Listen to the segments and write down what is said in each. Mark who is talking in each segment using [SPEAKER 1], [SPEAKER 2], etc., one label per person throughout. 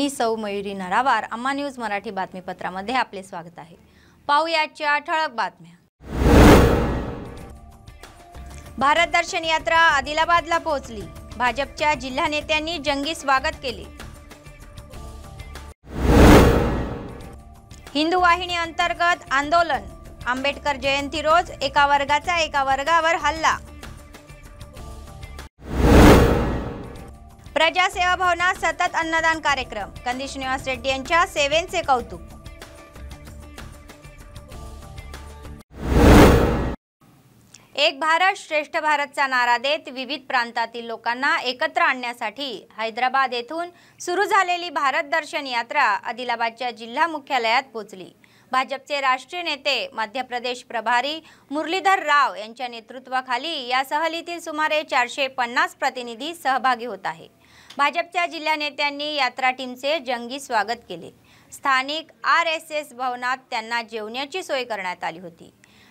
[SPEAKER 1] मी सौ मयुरी नरावार, अम्मा न्यूज मराठी बातमीपत्रामध्ये आपले स्वागत आहे। पाहुयाच्या ठळक बातम्या। भारत दर्शन यात्रा आदिलाबादला पोहोचली। भाजपच्या जिल्हा नेत्यांनी जंगी स्वागत केले। हिंदू वाहिनी अंतर्गत आंदोलन, आंबेडकर जयंती रोज एका वर्गाचा एका वर्गावर हल्ला। प्रजासेवा भवनात सतत अन्नदान कार्यक्रम, कंदी श्रीनिवास रेड्डी यांच्या सेवेचे कौतुक। एक भारत श्रेष्ठ भारतचा नारा देत विविध प्रांतातील लोकांना एकत्र आणण्यासाठी हैदराबाद येथून सुरू झालेली भारत दर्शन यात्रा आदिलाबादच्या जिल्हा मुख्यालयात पोहोचली। भाजपचे राष्ट्रीय नेते मध्य प्रदेश प्रभारी मुरलीधर राव यांच्या नेतृत्वाखाली या सहलीतील सुमारे 450 प्रतिनिधी सहभागी होत आहेत। भाजपच्या जिल्हा नेत्यांनी यात्रा टीमचे जंगी स्वागत केले। स्थानिक RSS भवनात त्यांना जेवण्याची सोय करण्यात आली होती।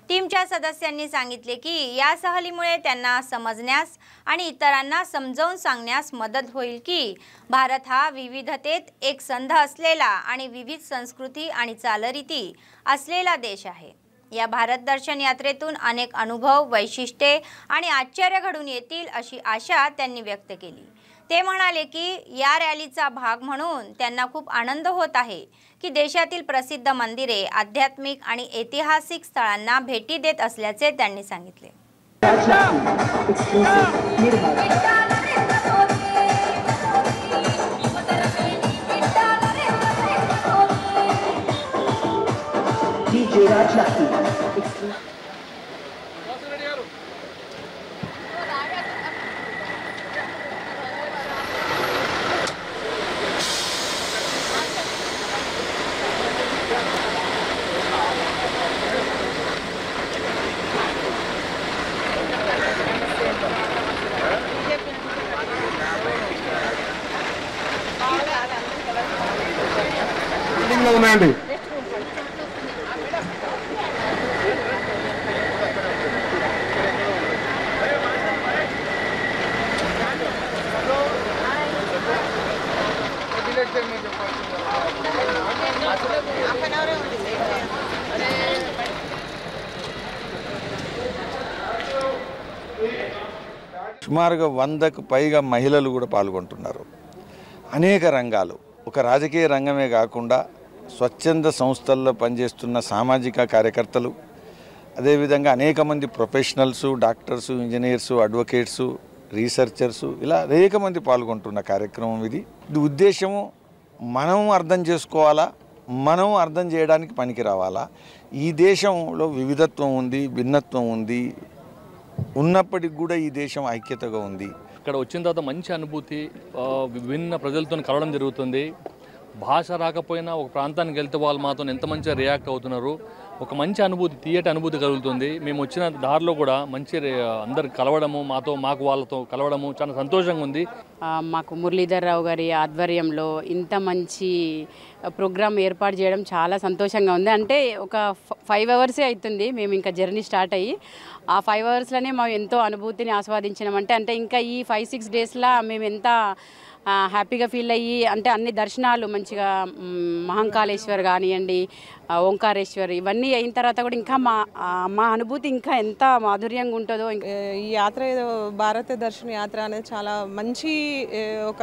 [SPEAKER 1] टीमच्या सदस्यांनी सांगितले की या सहलीमुळे त्यांना समजण्यास आणि इतरांना समजावून सांगण्यास मदत होईल की भारत हा विविधतेत एक संध असलेला आणि विविध संस्कृती आणि चालरीती असलेला देश आहे। या भारत दर्शन यात्रेतून अनेक अनुभव, वैशिष्ट्ये आणि आश्चर्य घडून येतील अशी आशा त्यांनी व्यक्त केली। ते म्हणाले की या रॅलीचा भाग म्हणून त्यांना खूप आनंद होत आहे की देशातील प्रसिद्ध मंदिरे, आध्यात्मिक आणि ऐतिहासिक स्थळांना भेटी देत असल्याचे त्यांनी सांगितले।
[SPEAKER 2] సుమారుగా 100కు పైగా మహిళలు కూడా పాల్గొంటున్నారు। అనేక రంగాలు, ఒక రాజకీయ రంగమే కాకుండా స్వచ్ఛంద సంస్థల్లో పనిచేస్తున్న సామాజిక కార్యకర్తలు, అదేవిధంగా అనేక మంది professionals, doctors, engineers, advocates, researchers, ఇలా అనేక మంది పాల్గొంటున్న కార్యక్రమం ఇది। ఉద్దేశము మనం అర్థం చేసుకోవాలా, మనం అర్థం చేయడానికి పనికి రావాలా। ఈ దేశంలో వివిధత్వం ఉంది, భిన్నత్వం ఉంది, ఉన్నప్పటికి కూడా ఈ దేశం ఐక్యతగా ఉంది।
[SPEAKER 3] ఇక్కడ వచ్చిన తర్వాత మంచి అనుభూతి, విభిన్న ప్రజలతో కలవడం జరుగుతుంది। భాష రాకపోయినా ఒక ప్రాంతానికి వెళ్తే వాళ్ళు మాతో ఎంత మంచిగా రియాక్ట్ అవుతున్నారు, ఒక మంచి అనుభూతి, తీయటి అనుభూతి కలుగుతుంది। మేము వచ్చిన దారిలో కూడా మంచి అందరు కలవడము, మాకు వాళ్ళతో కలవడము చాలా సంతోషంగా ఉంది।
[SPEAKER 4] మాకు మురళీధర్ రావు గారి ఆధ్వర్యంలో ఇంత మంచి ప్రోగ్రామ్ ఏర్పాటు చేయడం చాలా సంతోషంగా ఉంది। అంటే ఒక 5 అవర్సే అవుతుంది మేము ఇంకా జర్నీ స్టార్ట్ అయ్యి, ఆ 5 అవర్స్లోనే మేము ఎంతో అనుభూతిని ఆస్వాదించినామంటే అంటే ఇంకా ఈ 5-6 డేస్లో మేము ఎంత హ్యాపీగా ఫీల్ అయ్యి, అంటే అన్ని దర్శనాలు మంచిగా మహంకాళేశ్వర్ కానివ్వండి, ఓంకారేశ్వర్, ఇవన్నీ అయిన తర్వాత కూడా ఇంకా మా అనుభూతి ఇంకా ఎంత మాధుర్యంగా ఉంటుందో।
[SPEAKER 5] ఈ యాత్ర ఏదో భారత దర్శన యాత్ర అనేది చాలా మంచి ఒక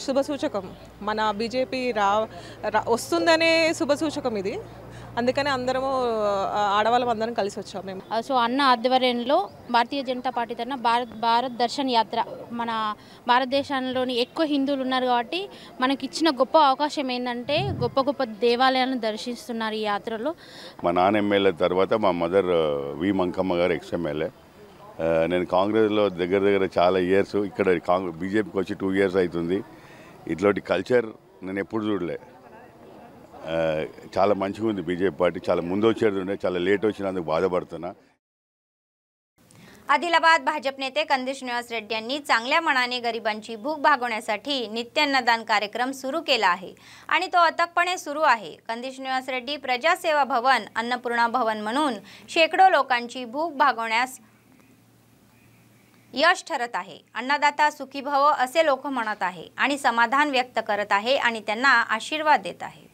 [SPEAKER 5] శుభ సూచకం। మన బీజేపీ వస్తుందనే శుభ సూచకం ఇది। అందుకనే అందరము ఆడవాళ్ళం అందరం కలిసి వచ్చాము మేము।
[SPEAKER 6] సో అన్న ఆధ్వర్యంలో భారతీయ జనతా పార్టీ తరఫున భారత్ దర్శన్ యాత్ర, మన భారతదేశంలోని ఎక్కువ హిందువులు ఉన్నారు కాబట్టి మనకి ఇచ్చిన గొప్ప అవకాశం ఏంటంటే గొప్ప గొప్ప దేవాలయాలను దర్శిస్తున్నారు ఈ యాత్రలో।
[SPEAKER 7] మా నాన్న ఎమ్మెల్యే తర్వాత మా మదర్ వి మంకమ్మ గారు ఎక్స్-ఎమ్మెల్యే। నేను కాంగ్రెస్లో దగ్గర చాలా ఇయర్స్, ఇక్కడ బీజేపీకి వచ్చి 2 ఇయర్స్ అవుతుంది। ఇట్లాంటి కల్చర్ నేను ఎప్పుడు చూడలే। చాలా మంచిగా ఉంది బీజేపీ పార్టీ, చాలా ముందు వచ్చేది, చాలా లేట్ వచ్చినందుకు బాధపడుతున్నా।
[SPEAKER 1] आदिलाबाद भाजप नेते कंदी श्रीनिवास रेड्डी यांनी चांगल्या मनाने गरिबांची भूक भागवण्यासाठी नित्य अन्नदान कार्यक्रम सुरू केला आहे आणि तो अथकपणे सुरू आहे। कंदी श्रीनिवास रेड्डी प्रजासेवा भवन, अन्नपूर्णा भवन म्हणून शेकडो लोकांची भूक भागवण्यास यश ठरत आहे। अन्नदाता सुखी भव असे लोक म्हणत आहे आणि समाधान व्यक्त करत आहे आणि त्यांना आशीर्वाद देत आहे।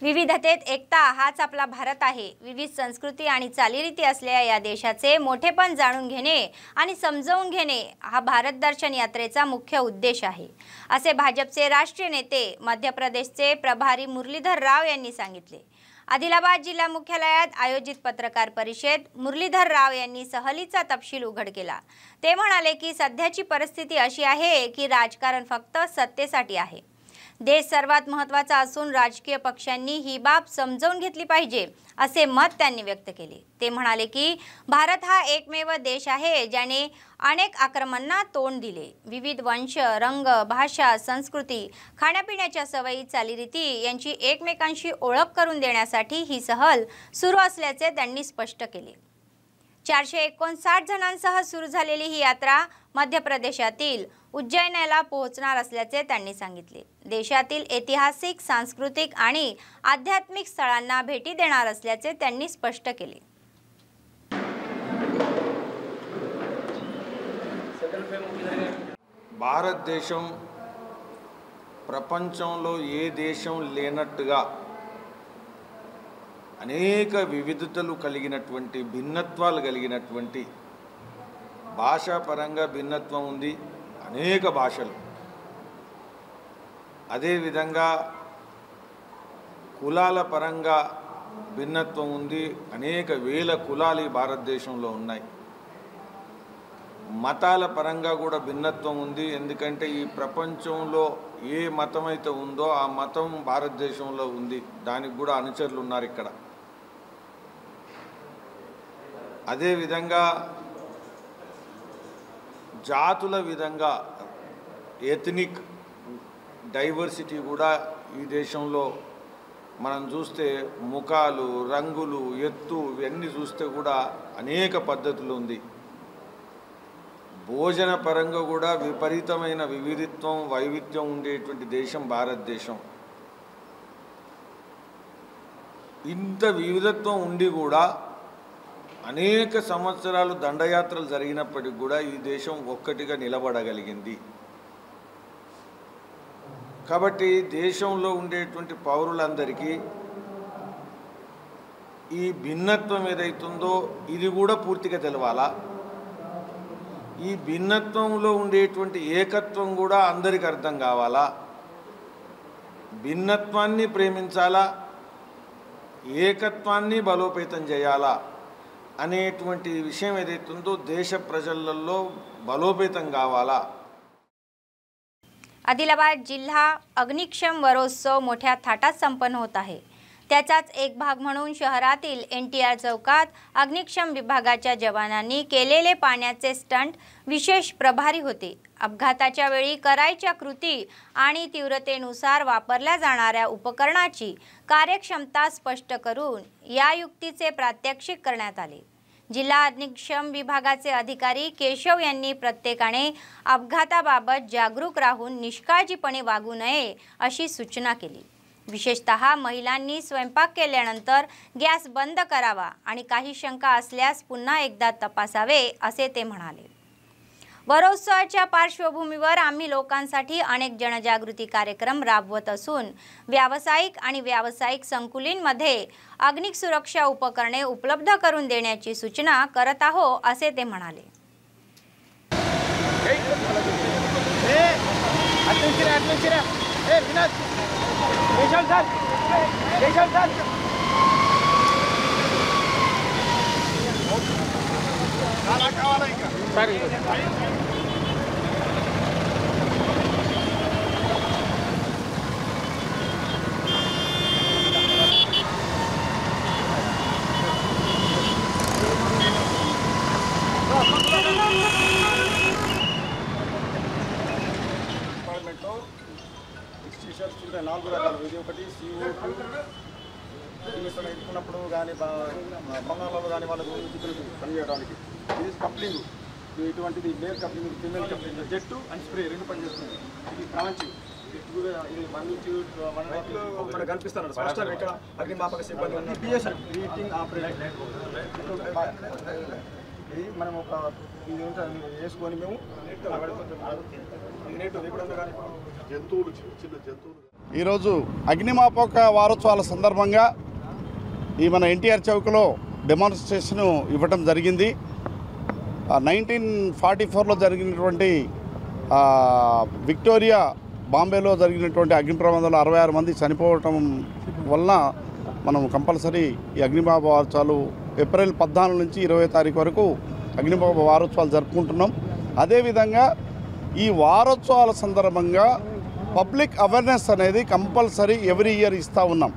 [SPEAKER 1] विविधतेत एकता हाच आपला भारत आहे। विविध संस्कृती आणि चालीरीती असलेल्या या देशाचे मोठेपण जाणून घेणे आणि समजावून घेणे हा भारत दर्शन यात्रेचा मुख्य उद्देश आहे, असे भाजपचे राष्ट्रीय नेते मध्य प्रदेशचे प्रभारी मुरलीधर राव यांनी सांगितले। आदिलाबाद जिल्हा मुख्यालयात आयोजित पत्रकार परिषद मुरलीधर राव यांनी सहलीचा तपशील उघड केला। ते म्हणाले की सध्याची परिस्थिती अशी आहे की राजकारण फक्त सत्तेसाठी आहे। देश सर्वात महत्त्वाचा असून राजकीय पक्षांनी ही बाब समजावून घेतली पाहिजे, असे मत त्यांनी व्यक्त केले। ते म्हणाले की भारत हा एकमेव देश आहे ज्याने अनेक आक्रमणांना तोंड दिले। विविध वंश, रंग, भाषा, संस्कृती, खाण्यापिण्याच्या सवयी, चालीरीती यांची एकमेकांशी ओळख करून देण्यासाठी ही सहल सुरू असल्याचे त्यांनी स्पष्ट केले। 459 जणांसह सुरू झालेली ही यात्रा मध्य प्रदेशातील उज्जैनला पोहोचणार असल्याचे त्यांनी सांगितले। देशातील ऐतिहासिक, सांस्कृतिक आणि आध्यात्मिक स्थळांना भेटी देणार असल्याचे त्यांनी स्पष्ट केले।
[SPEAKER 2] భారతదేశం ప్రపంచంలో ఏ దేశం లేనట్టుగా అనేక వివిధతలు కలిగినటువంటి భిన్నత్వాలు కలిగినటువంటి భాషాపరంగా భిన్నత్వం ఉంది, అనేక భాషలు। అదేవిధంగా కులాల పరంగా భిన్నత్వం ఉంది, అనేక వేల కులాలు ఈ భారతదేశంలో ఉన్నాయి। మతాల పరంగా కూడా భిన్నత్వం ఉంది, ఎందుకంటే ఈ ప్రపంచంలో ఏ మతం అయితే ఉందో ఆ మతం భారతదేశంలో ఉంది, దానికి కూడా అనుచరులు ఉన్నారు ఇక్కడ। అదేవిధంగా జాతుల విధంగా ఎథనిక్ డైవర్సిటీ కూడా ఈ దేశంలో మనం చూస్తే ముఖాలు, రంగులు, ఎత్తు ఇవన్నీ చూస్తే కూడా అనేక పద్ధతులు ఉంది। భోజన పరంగా కూడా విపరీతమైన వివిధత్వం, వైవిధ్యం ఉండేటువంటి దేశం భారతదేశం। ఇంత వివిధత్వం ఉండి కూడా అనేక సంవత్సరాలు దండయాత్రలు జరిగినప్పటికీ కూడా ఈ దేశం ఒక్కటిగా నిలబడగలిగింది। కాబట్టి దేశంలో ఉండేటువంటి పౌరులందరికీ ఈ భిన్నత్వం ఏదైతుందో ఇది కూడా పూర్తిగా తెలవాలా। ఈ భిన్నత్వంలో ఉండేటువంటి ఏకత్వం కూడా అందరికీ అర్థం కావాలా। భిన్నత్వాన్ని ప్రేమించాలా, ఏకత్వాన్ని బలోపేతం చేయాలా అనేటువంటి విషయం ఏదైతుందో దేశ ప్రజలలో బలోపేతం కావాలా।
[SPEAKER 1] आदिलाबाद जिल्हा अग्निक्षम वरोत्सव मोठ्या थाटात संपन्न होत आहे। त्याचाच एक भाग म्हणून शहरातील NTR चौकात अग्निक्षम विभागाच्या जवानांनी केलेले पाण्याचे स्टंट विशेष प्रभारी होते। अपघाताच्या वेळी करायच्या कृती आणि तीव्रतेनुसार वापरल्या जाणाऱ्या उपकरणाची कार्यक्षमता स्पष्ट करून या युक्तीचे प्रात्यक्षिक करण्यात आले। जिल्हा अग्निशम विभागाचे अधिकारी केशव यांनी प्रत्येकाने अपघाताबाबत जागरूक राहून निष्काळजीपणे वागू नये अशी सूचना केली। विशेषतः महिलांनी स्वयंपाक केल्यानंतर गॅस बंद करावा आणि काही शंका असल्यास पुन्हा एकदा तपासावे असे ते म्हणाले। वरोत्सवाच्या पार्श्वभूमीवर आम्ही लोकांसाठी अनेक जनजागृती कार्यक्रम राबवत असून व्यावसायिक संकुलींमध्ये अग्नी सुरक्षा उपकरणे उपलब्ध करून देण्याची सूचना करत आहोत असे ते म्हणाले।
[SPEAKER 8] నాలుగు రకాలు ఇది ఒకటి CO2 ఎత్తుకున్నప్పుడు కానీ బంగాళాలో కానీ వాళ్ళకు పనిచేయడానికి ఇది కప్లింగ్ ఇటువంటిది male coupling female coupling jet and spray రెండు పనిచేస్తుంది ఇది బ్రాంచ్ ఇది 1 నుంచి 1.5 మనకు కనిపిస్తున్నారు స్పష్టంగా ఇక్కడ అగ్నిమాపక సిబ్బంది ఉంది BSN రీటింగ్ ఆపరేటర్ ఇది మనం ఒక ఇది వేసుకొని మేము జంతువులు చిన్న జంతువులు
[SPEAKER 9] ఈరోజు అగ్నిమాపక వారోత్సవాల సందర్భంగా ఈ మన ఎన్టీఆర్ చౌక్లో డెమాన్స్ట్రేషన్ ఇవ్వటం జరిగింది। 1944లో జరిగినటువంటి విక్టోరియా బాంబేలో జరిగినటువంటి అగ్ని ప్రమాదంలో 66 మంది చనిపోవటం వలన మనం కంపల్సరీ ఈ అగ్నిమాపక వారోత్సవాలు ఏప్రిల్ 14 నుంచి 20 తారీఖు వరకు అగ్నిమాపక వారోత్సవాలు జరుపుకుంటున్నాం। అదేవిధంగా ఈ వారోత్సవాల సందర్భంగా పబ్లిక్ అవేర్నెస్ అనేది కంపల్సరీ ఎవ్రీ ఇయర్ ఇస్తూ ఉన్నాం।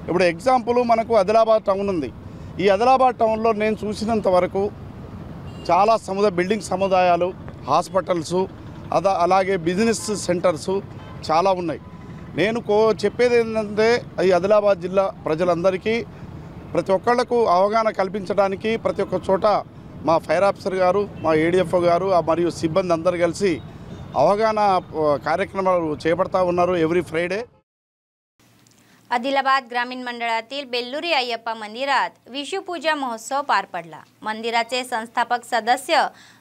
[SPEAKER 9] ఇప్పుడు ఎగ్జాంపుల్ మనకు ఆదిలాబాద్ టౌన్ ఉంది। ఈ ఆదిలాబాద్ టౌన్లో నేను చూసినంత వరకు చాలా బిల్డింగ్ సముదాయాలు, హాస్పిటల్స్, అలాగే బిజినెస్ సెంటర్స్ చాలా ఉన్నాయి। నేను చెప్పేది ఏంటంటే ఈ ఆదిలాబాద్ జిల్లా ప్రజలందరికీ ప్రతి ఒక్కళ్లకు అవగాహన కల్పించడానికి ప్రతి ఒక్క చోట మా ఫైర్ ఆఫీసర్ గారు, మా ADFO గారు మరియు సిబ్బంది అందరూ కలిసి అవగాహన कार्यक्रमाలు చేపడతా ఉన్నారు एव्हरी फ्रायडे।
[SPEAKER 1] आदिलाबाद ग्रामीण मंडळातील बेल्लुरी अय्यप्पा मंदिरात विषुपूजा महोत्सव पार पडला। मंदिराचे संस्थापक सदस्य,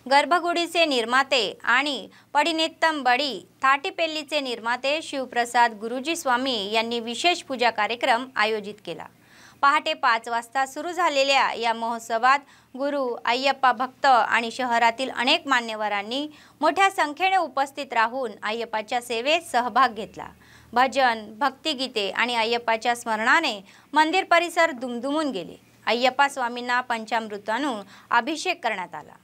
[SPEAKER 1] गर्भगुडीचे निर्माते आणि पडिनेत्तम बडी थाटीपेल्लीचे निर्माते शिवप्रसाद गुरुजी स्वामी यांनी विशेष पूजा कार्यक्रम आयोजित केला। पहाटे 5 वाजता सुरू झालेल्या या महोत्सवात गुरु, अय्यप्पा भक्त आणि शहरातील अनेक मान्यवरांनी मोठ्या संख्येने उपस्थित राहून अय्यप्पाच्या सेवेत सहभाग घेतला। भजन, भक्तिगीते आणि अय्यप्पाच्या स्मरणाने मंदिर परिसर दुमदुमून गेले। अय्यप्पा स्वामींना पंचामृतानं अभिषेक करण्यात आला।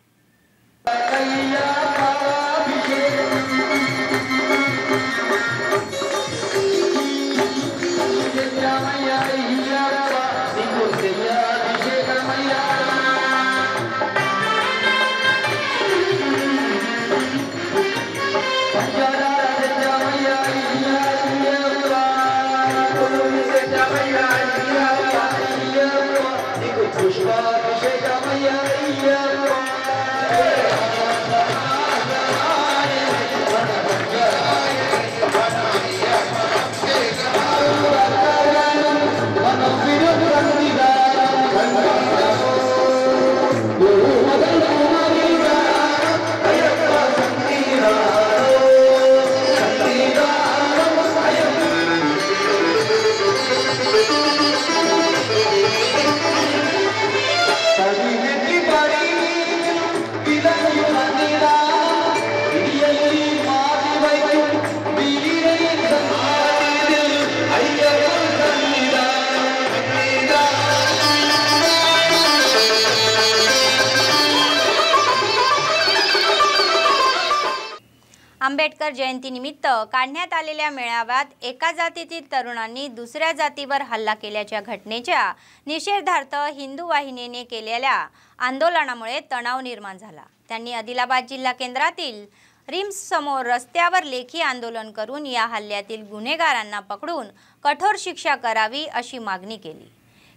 [SPEAKER 1] आंबेडकर जयंतीनिमित्त काढण्यात आलेल्या मेळाव्यात एका जातीतील तरुणांनी दुसऱ्या जातीवर हल्ला केल्याच्या घटनेच्या निषेधार्थ हिंदू वाहिनीने केलेल्या आंदोलनामुळे तणाव निर्माण झाला। त्यांनी आदिलाबाद जिल्हा केंद्रातील रिम्स समोर रस्त्यावर लेखी आंदोलन करून या हल्ल्यातील गुन्हेगारांना पकडून कठोर शिक्षा करावी अशी मागणी केली।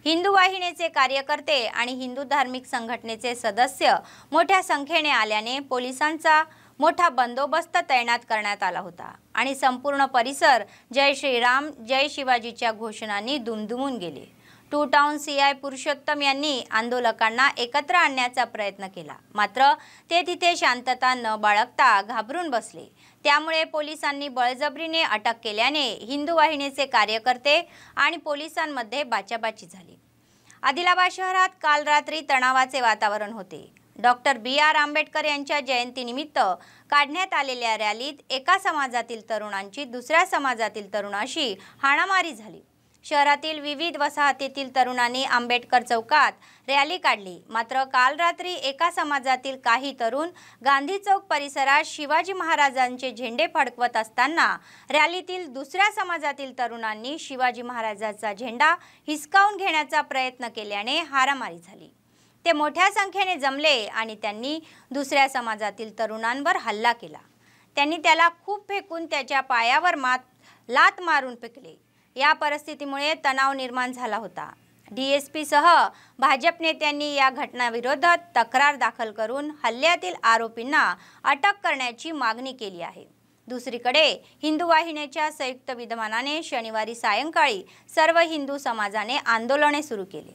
[SPEAKER 1] हिंदू वाहिनीचे कार्यकर्ते आणि हिंदू धार्मिक संघटनेचे सदस्य मोठ्या संख्येने आल्याने पोलिसांचा मोठा बंदोबस्त तैनात करण्यात आला होता आणि संपूर्ण परिसर जय श्रीराम जय शिवाजीच्या घोषणांनी दुमदुमून गेले। टू टाउन CI पुरुषोत्तम यांनी आंदोलकांना एकत्र आणण्याचा प्रयत्न केला, मात्र ते तिथे शांतता न बाळगता घाबरून बसले। त्यामुळे पोलिसांनी बळजबरीने अटक केल्याने हिंदू वाहिनीचे कार्यकर्ते आणि पोलिसांमध्ये बाचाबाची झाली। आदिलाबाद शहरात काल रात्री तणावाचे वातावरण होते। डॉक्टर BR आंबेडकर यांच्या जयंतीनिमित्त काढण्यात आलेल्या रॅलीत एका समाजातील तरुणांची दुसऱ्या समाजातील तरुणाशी हाणामारी झाली। शहरातील विविध वसाहतीतील तरुणांनी आंबेडकर चौकात रॅली काढली, मात्र काल रात्री एका समाजातील काही तरुण गांधी चौक परिसरात शिवाजी महाराजांचे झेंडे फडकवत असताना रॅलीतील दुसऱ्या समाजातील तरुणांनी शिवाजी महाराजांचा झेंडा हिसकावून घेण्याचा प्रयत्न केल्याने हाणामारी झाली। ते मोठ्या संख्येने जमले आणि त्यांनी दुसऱ्या समाजातील तरुणांवर हल्ला केला। त्यांनी त्याला खूप फेकून त्याच्या पायावर लात मारून फेकले। या परिस्थितीमुळे तणाव निर्माण झाला होता। DSP सह भाजप नेत्यांनी या घटनाविरोधात तक्रार दाखल करून हल्ल्यातील आरोपींना अटक करण्याची मागणी केली आहे। दुसरीकडे हिंदू वाहिनीच्या संयुक्त विद्यमानाने शनिवारी सायंकाळी सर्व हिंदू समाजाने आंदोलने सुरू केली।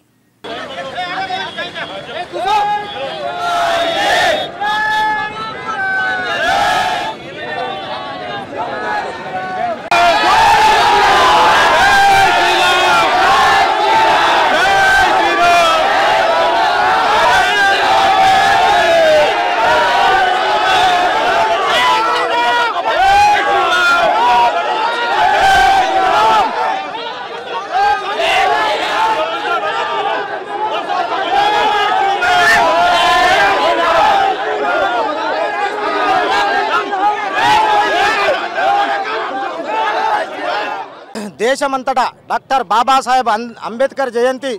[SPEAKER 10] దేశమంతటా డాక్టర్ బాబాసాహెబ్ అంబేద్కర్ జయంతి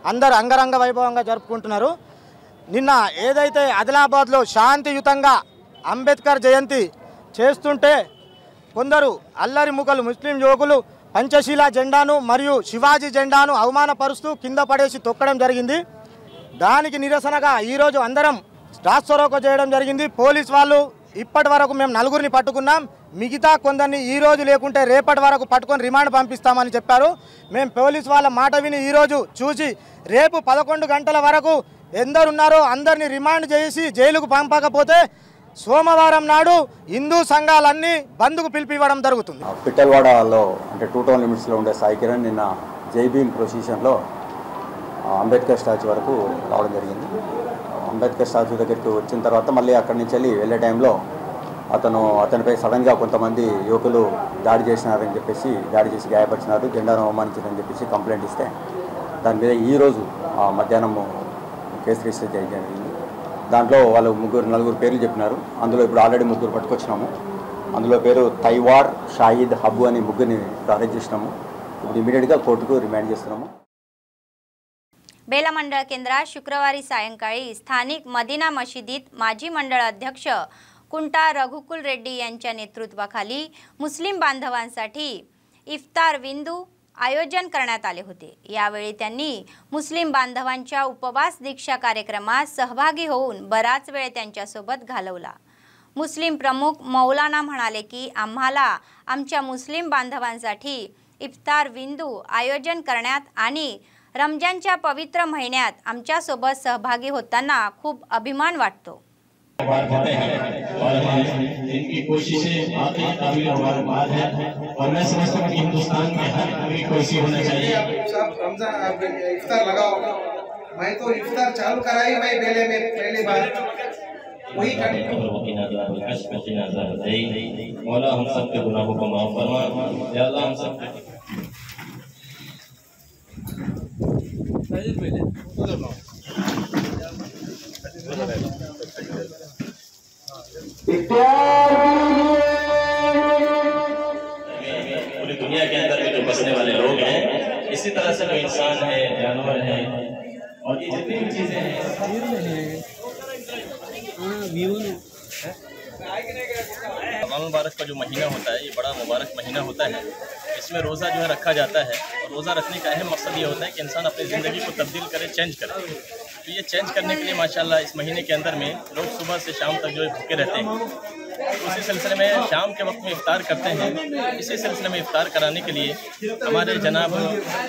[SPEAKER 10] అందరూ అంగరంగ వైభవంగా జరుపుకుంటున్నారు। నిన్న ఏదైతే ఆదిలాబాద్లో శాంతియుతంగా అంబేద్కర్ జయంతి చేస్తుంటే కొందరు అల్లరి ముఖలు ముస్లిం యువకులు పంచశీల జెండాను మరియు శివాజీ జెండాను అవమానపరుస్తూ కింద పడేసి తొక్కడం జరిగింది। దానికి నిరసనగా ఈరోజు అందరం రాస్తారోకో చేయడం జరిగింది। పోలీస్ వాళ్ళు ఇప్పటి వరకు మేము నలుగురిని పట్టుకున్నాం, మిగతా కొందరిని ఈ రోజు లేకుంటే రేపటి వరకు పట్టుకొని రిమాండ్ పంపిస్తామని చెప్పారు। మేము పోలీస్ వాళ్ళ మాట విని ఈ రోజు చూసి రేపు 11 గంటల వరకు ఎందరున్నారో అందరిని రిమాండ్ చేసి జైలుకు పంపకపోతే సోమవారం నాడు హిందూ సంఘాలన్నీ బంద్కు పిలిపివ్వడం జరుగుతుంది।
[SPEAKER 11] పిట్టల్వాడలో అంటే 2 టౌన్ లిమిట్స్లో ఉండే సాయి కిరణ్ నిన్న జై భీమ్ ప్రొసెషన్లో అంబేద్కర్ స్టాచ్యూ వరకు రావడం జరిగింది। అంబేద్కర్ స్టాచ్యూ దగ్గరికి వచ్చిన తర్వాత మళ్ళీ అక్కడి నుంచి వెళ్ళే టైంలో అతనిపై సడన్గా కొంతమంది యువకులు దాడి చేసినారని చెప్పేసి దాడి చేసి గాయపరిచినారు, జెండాను అవమానించారని చెప్పేసి కంప్లైంట్ ఇస్తే దాని మీద ఈరోజు మధ్యాహ్నం కేసు రిజిస్టర్ జరిగింది। దాంట్లో వాళ్ళు నలుగురు పేర్లు చెప్పినారు। అందులో ఇప్పుడు ఆల్రెడీ 3 పట్టుకొచ్చినాము। అందులో పేరు తైవార్, షాహిద్, హబ్బు అని ముగ్గురిని అరెస్ట్ చేసినాము। ఇప్పుడు ఇమీడియట్గా కోర్టుకు రిమాండ్ చేస్తున్నాము।
[SPEAKER 1] बेला मंडळ केंद्रात शुक्रवारी सायंकाळी स्थानिक मदिना मशिदीत माजी मंडळ अध्यक्ष कुंटा रघुकुल रेड्डी यांच्या नेतृत्वाखाली मुस्लिम बांधवांसाठी इफ्तार विंदू आयोजन करण्यात आले होते। यावेळी त्यांनी मुस्लिम बांधवांच्या उपवास दीक्षा कार्यक्रमात सहभागी होऊन बराच वेळ त्यांच्यासोबत घालवला। मुस्लिम प्रमुख मौलाना म्हणाले की आम्हाला आमच्या मुस्लिम बांधवांसाठी इफ्तार विंदू आयोजन करण्यात आणि रमजानच्या पवित्र महिन्यात आमच्या सोबत सहभागी होताना खूप अभिमान वाटतो।
[SPEAKER 12] इनकी कोशिशें आगे काबिल मुबारकबाद है और मैं समझता हूं कि हिंदुस्तान में हर कोई कोशिश होना चाहिए।
[SPEAKER 13] रमजान इफ्तार लगाओ, मैं तो इफ्तार चालू कराई मैं पहले बार वही मौला हम सब के गुनाहों को माफ फरमा, या अल्लाह हम सब पूरी दुनिया के अंदर में जो बसने वाले लोग हैं, इसी तरह से जो इंसान है, जानवर है और ये जितनी भी चीजें हैं
[SPEAKER 14] रमज़ान मुबारक का जो महीना होता है, ये बड़ा मुबारक महीना होता है। इसमें रोज़ा जो है रखा जाता है और रोज़ा रखने का अहम मकसद ये होता है कि इंसान अपनी ज़िंदगी को तब्दील करे, चेंज करे। तो ये चेंज करने के लिए माशाल्लाह इस महीने के अंदर में लोग सुबह से शाम तक जो है भूखे रहते हैं उसी सिलसिले में शाम के वक्त में इफ्तार करते हैं। इसी सिलसिले में इफ्तार कराने के लिए हमारे जनाब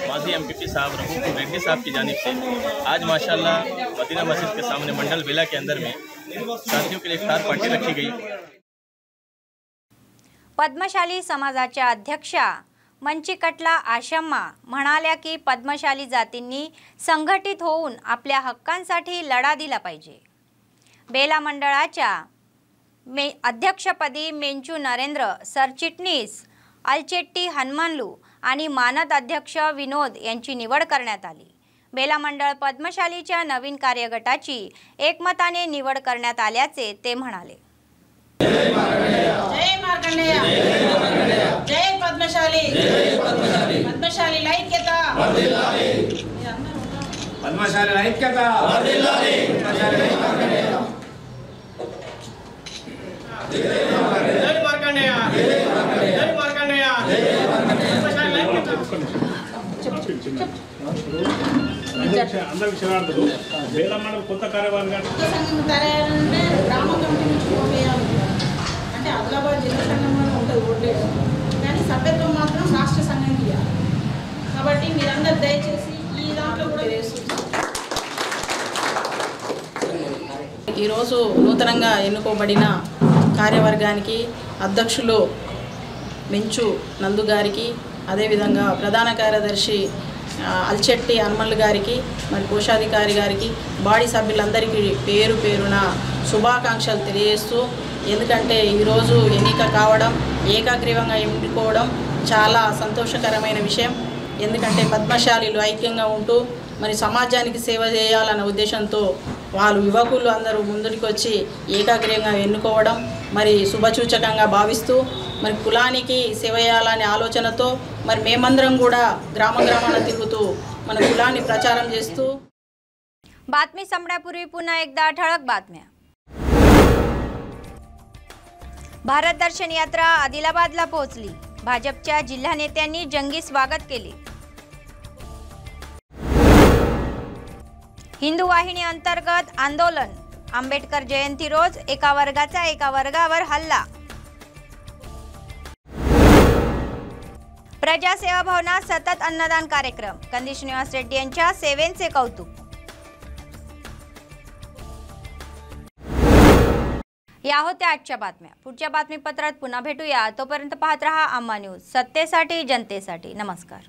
[SPEAKER 14] माजी MPP साहब रघुकुल रेड्डी साहब की जानिब से आज माशाल्लाह मदीना मस्जिद के सामने मंडल विला के अंदर में साथियों के लिए इफ्तार पार्टी रखी गई।
[SPEAKER 1] पद्मशाली समाजाच्या अध्यक्षा मंचिकटला आशम्मा म्हणाल्या की पद्मशाली जातींनी संघटित होऊन आपल्या हक्कांसाठी लढा दिला पाहिजे। बेला मंडळाच्या अध्यक्षपदी मेंचू नरेंद्र, सरचिटणीस अलचेट्टी हनुमानलू आणि मानद अध्यक्ष विनोद यांची निवड करण्यात आली। बेला मंडळ पद्मशालीच्या नवीन कार्यगटाची एकमताने निवड करण्यात आल्याचे ते म्हणाले।
[SPEAKER 15] जय मार्कंडेय, जय पद्मशाली, पद्मशाली ऐक्यता,
[SPEAKER 16] पद्मशाली ऐक्यता,
[SPEAKER 15] जय मार्कंडेय, जय मार्कंडेय, पद्मशाली
[SPEAKER 16] అందరి విషయాలు వేల మండలం కొత్త కార్యవర్గం
[SPEAKER 15] గ్రామ కమిటీ నుంచి ఓటేయాలి అంటే ఆదిలాబాద్ జిల్లా సంఘంలో ఉంటుంది ఓటేయడం, కానీ సభ్యత్వం మాత్రం రాష్ట్ర సంఘంకి ఇవ్వాలి। కాబట్టి మీరందరూ దయచేసి ఈ దాంట్లో కూడా ఈరోజు నూతనంగా ఎన్నుకోబడిన కార్యవర్గానికి అధ్యక్షులు మెంచు నందు గారికి, అదేవిధంగా ప్రధాన కార్యదర్శి అల్చెట్టి హనుమన్లు గారికి, మరి కోశాధికారి గారికి, బాడీ సభ్యులందరికీ పేరు పేరున శుభాకాంక్షలు తెలియజేస్తూ, ఎందుకంటే ఈరోజు ఎన్నిక కావడం, ఏకాగ్రీవంగా ఎన్నుకోవడం చాలా సంతోషకరమైన విషయం। ఎందుకంటే పద్మశాలీలు ఐక్యంగా ఉంటూ మరి సమాజానికి సేవ చేయాలన్న ఉద్దేశంతో వాళ్ళు యువకులు అందరూ ముందుకు వచ్చి ఏకాగ్రీయంగా ఎన్నుకోవడం మరి శుభసూచకంగా భావిస్తూ, మరి కులానికి సేవ చేయాలనే ఆలోచనతో మరి మేమందరం కూడా గ్రామాన తిరుగుతూ మన కులాన్ని ప్రచారం చేస్తూ।
[SPEAKER 1] बातमी संपण्यापूर्वी पुन्हा एकदा ठळक बातम्या। भारत दर्शन यात्रा आदिलाबादला पोहोचली। भाजपच्या जिल्हा नेत्यांनी जंगी स्वागत केले। हिंदू वाहिनी अंतर्गत आंदोलन, आंबेडकर जयंती रोज एका वर्गाचा एका वर्गावर हल्ला। प्रजासेवा भवनात सतत अन्नदान कार्यक्रम, कंदी श्रीनिवास रेड्डी यांच्या सेवेचे कौतुक। या होत्या आजच्या बातम्या। पुढच्या बातमीपत्रात पुन्हा भेटूया। तोपर्यंत पाहत रहा आम्हा न्यूज, सत्तेसाठी जनतेसाठी। नमस्कार।